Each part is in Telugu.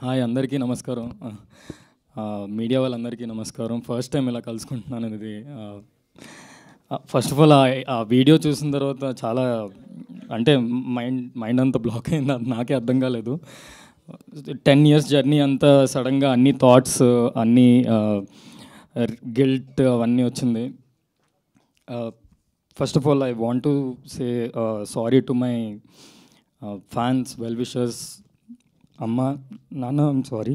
హాయ్, అందరికీ నమస్కారం. మీడియా వాళ్ళందరికీ నమస్కారం. ఫస్ట్ టైం ఇలా కలుసుకుంటున్నాను. ఇది ఫస్ట్ ఆఫ్ ఆల్ ఆ వీడియో చూసిన తర్వాత చాలా అంటే మైండ్ అంతా బ్లాక్ అయింది. అది నాకే అర్థం కాలేదు. 10 years జర్నీ అంతా సడన్గా అన్ని థాట్స్, అన్నీ గిల్ట్ అవన్నీ వచ్చింది. First of all I want to say sorry to my fans, well wishers. అమ్మ, నాన్న, I'm sorry.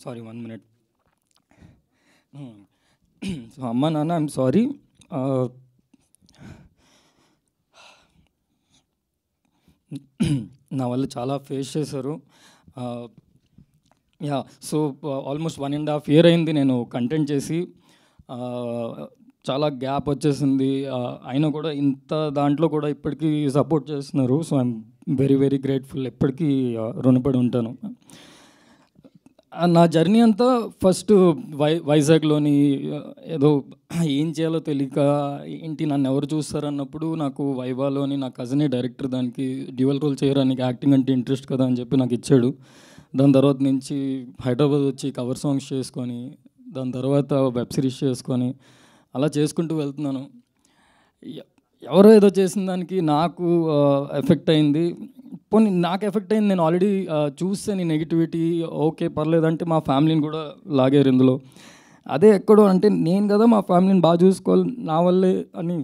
Sorry, 1 minute. So అమ్మ, నాన్న, ఐమ్ సారీ. నా వల్ల చాలా ఫేస్ చేశారు. యా, సో ఆల్మోస్ట్ 1.5 year అయింది నేను కంటెంట్ చేసి. చాలా గ్యాప్ వచ్చేసింది. అయినా కూడా ఇంత దాంట్లో కూడా ఇప్పటికీ సపోర్ట్ చేస్తున్నారు. So I'm very very grateful. ఎప్పటికీ రుణపడి ఉంటాను. నా జర్నీ అంతా ఫస్ట్ వైజాగ్లోని ఏదో ఏం చేయాలో తెలియక, ఏంటి నన్ను ఎవరు చూస్తారన్నప్పుడు నాకు వైవాలోని నా కజినే డైరెక్టర్ దానికి డ్యూయల్ రోల్ చేయడానికి, యాక్టింగ్ అంటే ఇంట్రెస్ట్ కదా అని చెప్పి నాకు ఇచ్చాడు. దాని తర్వాత నుంచి హైదరాబాద్ వచ్చి కవర్ సాంగ్స్ చేసుకొని, దాని తర్వాత వెబ్ సిరీస్ చేసుకొని అలా చేసుకుంటూ వెళ్తున్నాను. ఎవరో ఏదో చేసిన దానికి నాకు ఎఫెక్ట్ అయింది. పోనీ నాకు ఎఫెక్ట్ అయింది, నేను ఆల్రెడీ చూస్తే నెగిటివిటీ ఓకే పర్లేదంటే మా ఫ్యామిలీని కూడా లాగారు ఇందులో. అదే ఎక్కడో అంటే నేను కదా మా ఫ్యామిలీని బాగా చూసుకోవాలి నా వల్లే అని.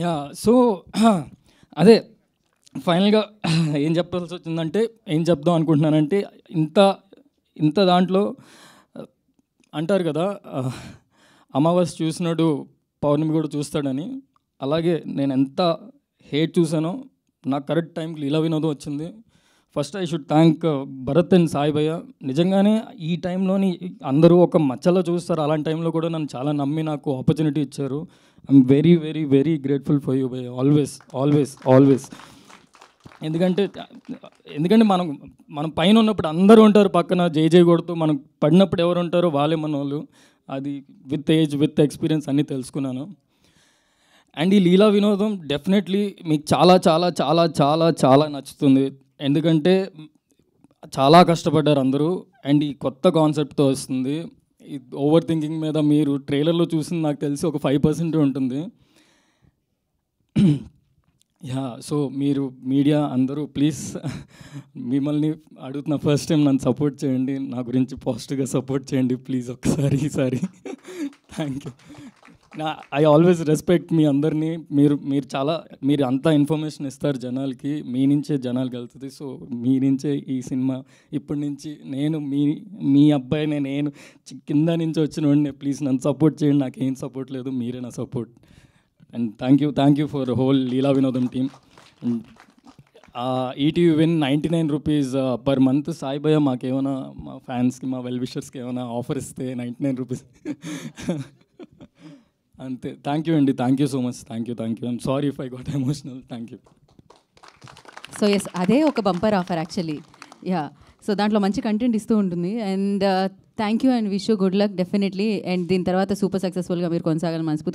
యా, సో అదే ఫైనల్గా ఏం చెప్పాల్సి వచ్చిందంటే, ఏం చెప్దాం అనుకుంటున్నానంటే, ఇంత దాంట్లో అంటారు కదా, అమావాస్య చూసినాడు పౌర్ణమి కూడా చూస్తాడని. అలాగే నేను ఎంత హేట్ చూసానో నాకు కరెక్ట్ టైంకి లీలా వినోదం వచ్చింది. First I should thank Bharat and Sai భయ్య. నిజంగానే ఈ టైంలోని అందరూ ఒక మచ్చలో చూస్తారు, అలాంటి టైంలో కూడా నన్ను చాలా నమ్మి నాకు ఆపర్చునిటీ ఇచ్చారు. I'm very very very grateful for you భయ్య, ఆల్వేస్ ఆల్వేస్ ఆల్వేస్. ఎందుకంటే మనం పైన ఉన్నప్పుడు అందరూ ఉంటారు పక్కన జై జై కొడుతూ, మనం పడినప్పుడు ఎవరు ఉంటారో వాళ్ళే మన వాళ్ళు. అది విత్ ఏజ్, విత్ ఎక్స్పీరియన్స్ అన్నీ తెలుసుకున్నాను. అండ్ ఈ లీలా వినోదం డెఫినెట్లీ మీకు చాలా చాలా చాలా చాలా చాలా నచ్చుతుంది. ఎందుకంటే చాలా కష్టపడ్డారు అందరూ. అండ్ ఈ కొత్త కాన్సెప్ట్తో వస్తుంది. ఈ ఓవర్ థింకింగ్ మీద మీరు ట్రైలర్లో చూసింది నాకు తెలిసి ఒక 5% ఉంటుంది. యా, సో మీరు మీడియా అందరూ ప్లీజ్, మిమ్మల్ని అడుగుతున్న ఫస్ట్ టైం నన్ను సపోర్ట్ చేయండి, నా గురించి పాజిటివ్గా సపోర్ట్ చేయండి ప్లీజ్ ఒక్కసారి ఈసారి. Thank you. I always respect మీ అందరినీ. మీరు అంతా ఇన్ఫర్మేషన్ ఇస్తారు జనాలకి, మీ నుంచే జనాలకు వెళ్తుంది. సో మీ నుంచే ఈ సినిమా ఇప్పటి నుంచి మీ అబ్బాయినే, నేను కింద నుంచి వచ్చిన వాడిని. ప్లీజ్ నన్ను సపోర్ట్ చేయండి, నాకేం సపోర్ట్ లేదు, మీరే నా support. And thank you for whole Leela Vinodam team. ETV win 99 rupees per month. Sai భయ్య మాకేమైనా, మా ఫ్యాన్స్కి, మా వెల్ విషర్స్కి ఏమైనా ఆఫర్ ఇస్తే 99 rupees. అంతే. థ్యాంక్ యూ అండి, thank you so much. Thank you. I'm sorry if I got emotional. Thank you. So yes, అదే ఒక bumper offer actually. Yeah, so దాంట్లో మంచి కంటెంట్ ఇస్తూ ఉంటుంది. And thank you and wish you good luck definitely. And దీని తర్వాత సూపర్ సక్సెస్ఫుల్గా మీరు కొనసాగాలని మనస్ఫూర్తి